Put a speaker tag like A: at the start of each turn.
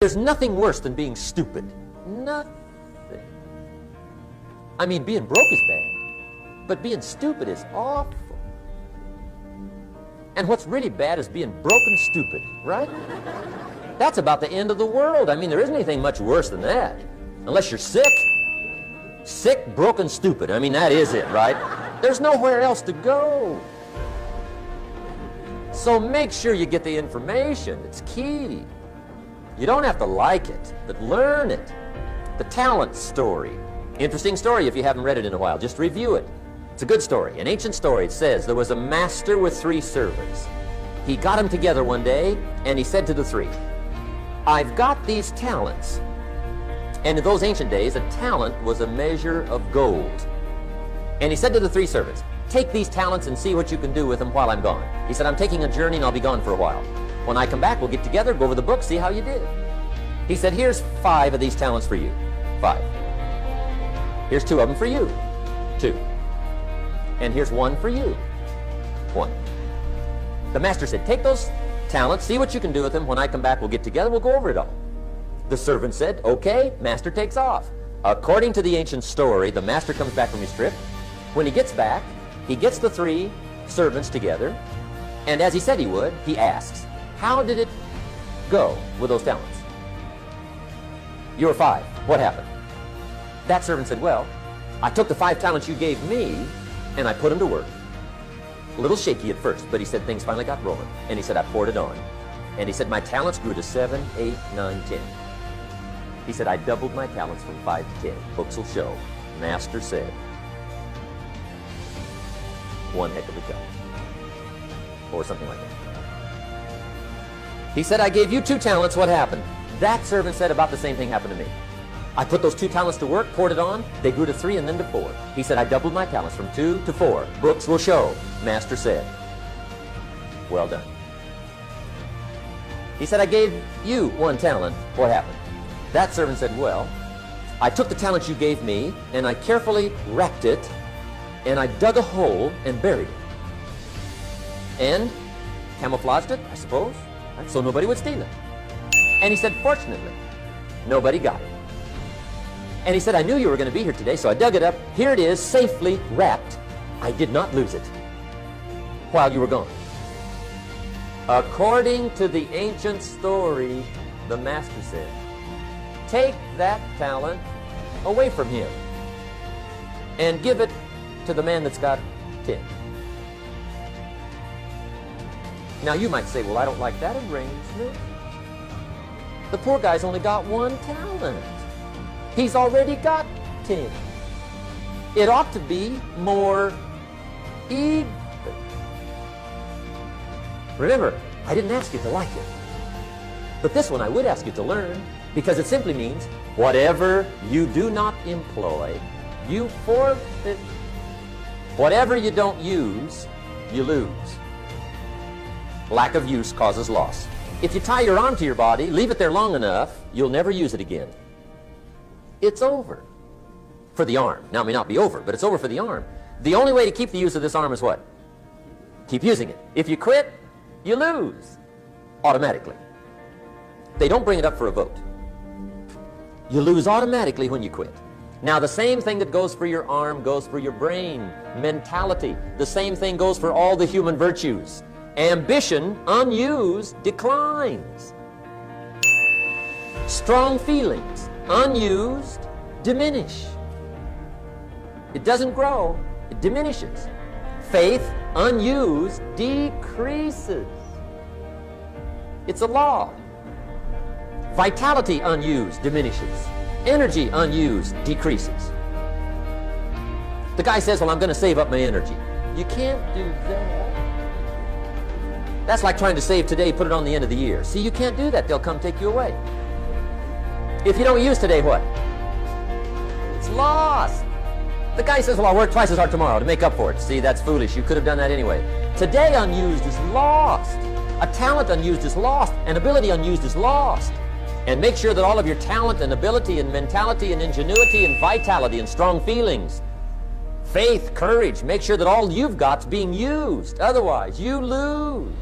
A: There's nothing worse than being stupid. Nothing. I mean, being broke is bad, but being stupid is awful. And what's really bad is being broken stupid, right? That's about the end of the world. I mean, there isn't anything much worse than that. Unless you're sick. Sick, broken, stupid. I mean, that is it, right? There's nowhere else to go. So make sure you get the information. It's key. You don't have to like it, but learn it. The talent story. Interesting story if you haven't read it in a while. Just review it. It's a good story. An ancient story. It says there was a master with 3 servants. He got them together one day, and he said to the 3, I've got these talents. And in those ancient days, a talent was a measure of gold. And he said to the 3 servants, take these talents and see what you can do with them while I'm gone. He said, I'm taking a journey and I'll be gone for a while. When I come back, we'll get together, go over the book, see how you did. He said, here's 5 of these talents for you. 5. Here's 2 of them for you. 2. And here's 1 for you. 1. The master said, take those talents, see what you can do with them. When I come back, we'll get together, we'll go over it all. The servant said, okay. Master takes off. According to the ancient story, the master comes back from his trip. When he gets back, he gets the 3 servants together, and as he said he would, he asks, how did it go with those talents? You were 5. What happened? That servant said, well, I took the 5 talents you gave me, and I put them to work. A little shaky at first, but he said things finally got rolling. And he said, I poured it on. And he said, my talents grew to 7, 8, 9, 10. He said, I doubled my talents from 5 to 10. Books will show. Master said, one heck of a job. Or something like that. He said, I gave you 2 talents. What happened? That servant said about the same thing happened to me. I put those 2 talents to work, poured it on, they grew to 3 and then to 4. He said, I doubled my talents from 2 to 4. Books will show. Master said, well done. He said, I gave you 1 talent. What happened? That servant said, well, I took the talent you gave me and I carefully wrapped it and I dug a hole and buried it. And camouflaged it, I suppose, right? So nobody would steal it. And he said, fortunately, nobody got it. And he said, I knew you were going to be here today, so I dug it up. Here it is, safely wrapped. I did not lose it while you were gone. According to the ancient story, the master said, take that talent away from him and give it to the man that's got 10. Now you might say, well, I don't like that arrangement. The poor guy's only got 1 talent. He's already got 10. It ought to be more even. Remember, I didn't ask you to like it. But this one I would ask you to learn, because it simply means whatever you do not employ, you forfeit. Whatever you don't use, you lose. Lack of use causes loss. If you tie your arm to your body, leave it there long enough, you'll never use it again. It's over for the arm. Now, it may not be over, but it's over for the arm. The only way to keep the use of this arm is what? Keep using it. If you quit, you lose automatically. They don't bring it up for a vote. You lose automatically when you quit. Now, the same thing that goes for your arm goes for your brain, mentality. The same thing goes for all the human virtues. Ambition, unused, declines. Strong feelings, unused, diminish. It doesn't grow, it diminishes. Faith, unused, decreases. It's a law. Vitality, unused, diminishes. Energy, unused, decreases. The guy says, well, I'm going to save up my energy. You can't do that. That's like trying to save today, put it on the end of the year. See, you can't do that. They'll come take you away. If you don't use today, what? It's lost. The guy says, well, I'll work twice as hard tomorrow to make up for it. See, that's foolish. You could have done that anyway. Today unused is lost. A talent unused is lost. An ability unused is lost. And make sure that all of your talent and ability and mentality and ingenuity and vitality and strong feelings, faith, courage, make sure that all you've got's being used. Otherwise, you lose.